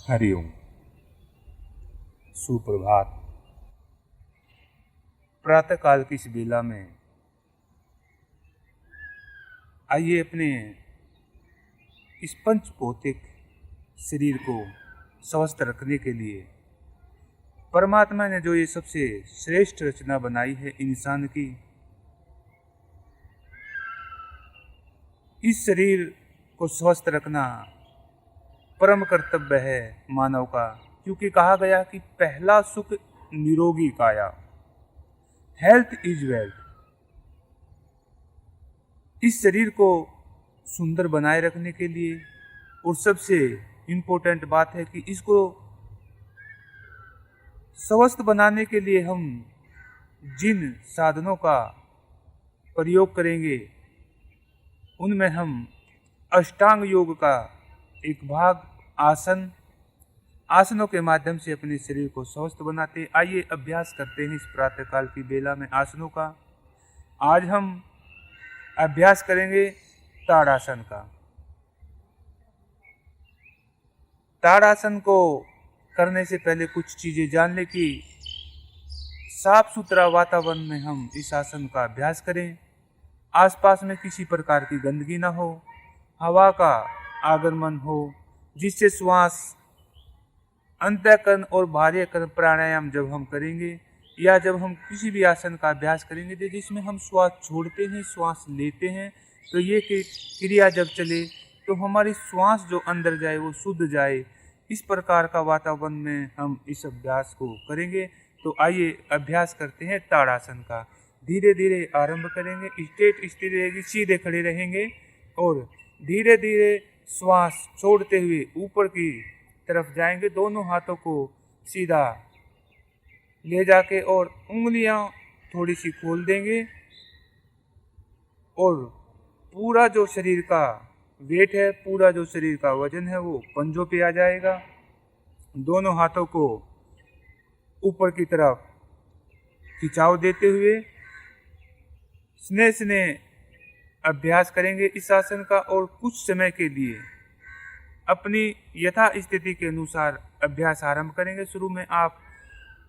हरिओम। सुप्रभात। प्रातःकाल की इस बेला में आइए अपने इस पंच भौतिक शरीर को स्वस्थ रखने के लिए परमात्मा ने जो ये सबसे श्रेष्ठ रचना बनाई है इंसान की, इस शरीर को स्वस्थ रखना परम कर्तव्य है मानव का, क्योंकि कहा गया कि पहला सुख निरोगी काया, हेल्थ इज वेल्थ। इस शरीर को सुंदर बनाए रखने के लिए और सबसे इम्पोर्टेंट बात है कि इसको स्वस्थ बनाने के लिए हम जिन साधनों का प्रयोग करेंगे उनमें हम अष्टांग योग का एक भाग आसनों के माध्यम से अपने शरीर को स्वस्थ बनाते। आइए अभ्यास करते हैं इस प्रातःकाल की बेला में आसनों का। आज हम अभ्यास करेंगे ताड़ासन का। ताड़ासन को करने से पहले कुछ चीजें जान लें कि साफ सुथरा वातावरण में हम इस आसन का अभ्यास करें। आसपास में किसी प्रकार की गंदगी ना हो, हवा का आगमन हो, जिससे श्वास अंतःकरण और बाह्यकरण प्राणायाम जब हम करेंगे या जब हम किसी भी आसन का अभ्यास करेंगे तो जिसमें हम श्वास छोड़ते हैं, श्वास लेते हैं, तो ये क्रिया जब चले तो हमारी श्वास जो अंदर जाए वो शुद्ध जाए। इस प्रकार का वातावरण में हम इस अभ्यास को करेंगे। तो आइए अभ्यास करते हैं ताड़ासन का। धीरे धीरे आरंभ करेंगे। स्ट्रेट स्थिति रहेगी, सीधे खड़े रहेंगे और धीरे धीरे श्वास छोड़ते हुए ऊपर की तरफ जाएंगे। दोनों हाथों को सीधा ले जाके और उंगलियां थोड़ी सी खोल देंगे और पूरा जो शरीर का वेट है, पूरा जो शरीर का वजन है वो पंजों पे आ जाएगा। दोनों हाथों को ऊपर की तरफ खिंचाव देते हुए स्नेह स्नेह अभ्यास करेंगे इस आसन का और कुछ समय के लिए अपनी यथा स्थिति के अनुसार अभ्यास आरंभ करेंगे। शुरू में आप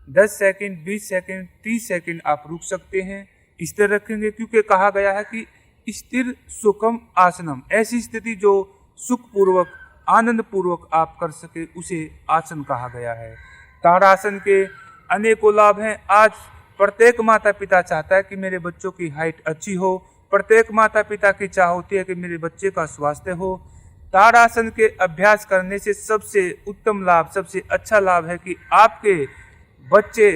10 सेकंड, 20 सेकंड, 30 सेकंड आप रुक सकते हैं। स्थिर रखेंगे क्योंकि कहा गया है कि स्थिर सुखम आसनम, ऐसी स्थिति जो सुखपूर्वक आनंद पूर्वक आप कर सके उसे आसन कहा गया है। ताड़ासन के अनेकों लाभ हैं। आज प्रत्येक माता पिता चाहता है कि मेरे बच्चों की हाइट अच्छी हो, प्रत्येक माता पिता की चाह होती है कि मेरे बच्चे का स्वास्थ्य हो। ताड़ासन के अभ्यास करने से सबसे उत्तम लाभ, सबसे अच्छा लाभ है कि आपके बच्चे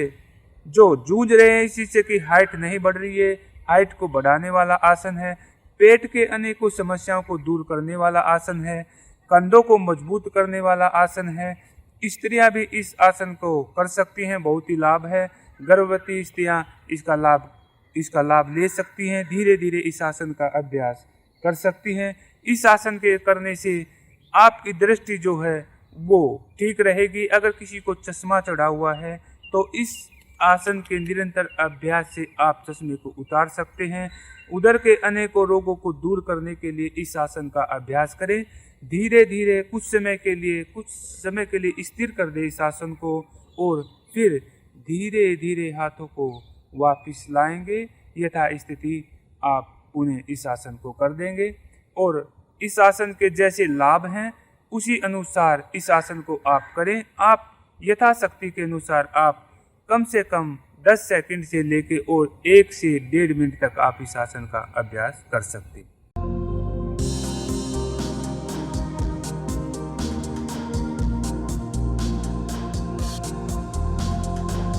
जो जूझ रहे हैं इसी से कि हाइट नहीं बढ़ रही है, हाइट को बढ़ाने वाला आसन है। पेट के अनेकों समस्याओं को दूर करने वाला आसन है। कंधों को मजबूत करने वाला आसन है। स्त्रियां भी इस आसन को कर सकती हैं, बहुत ही लाभ है। गर्भवती स्त्रियां इसका लाभ ले सकती हैं। धीरे धीरे इस आसन का अभ्यास कर सकती हैं। इस आसन के करने से आपकी दृष्टि जो है वो ठीक रहेगी। अगर किसी को चश्मा चढ़ा हुआ है तो इस आसन के निरंतर अभ्यास से आप चश्मे को उतार सकते हैं। उदर के अनेकों रोगों को दूर करने के लिए इस आसन का अभ्यास करें। धीरे धीरे कुछ समय के लिए स्थिर कर दे इस आसन को और फिर धीरे धीरे हाथों को वापस लाएंगे। यथा स्थिति आप पुनः इस आसन को कर देंगे और इस आसन के जैसे लाभ हैं उसी अनुसार इस आसन को आप करें। आप यथाशक्ति के अनुसार आप कम से कम 10 सेकंड से लेके और 1 से 1.5 मिनट तक आप इस आसन का अभ्यास कर सकते हैं।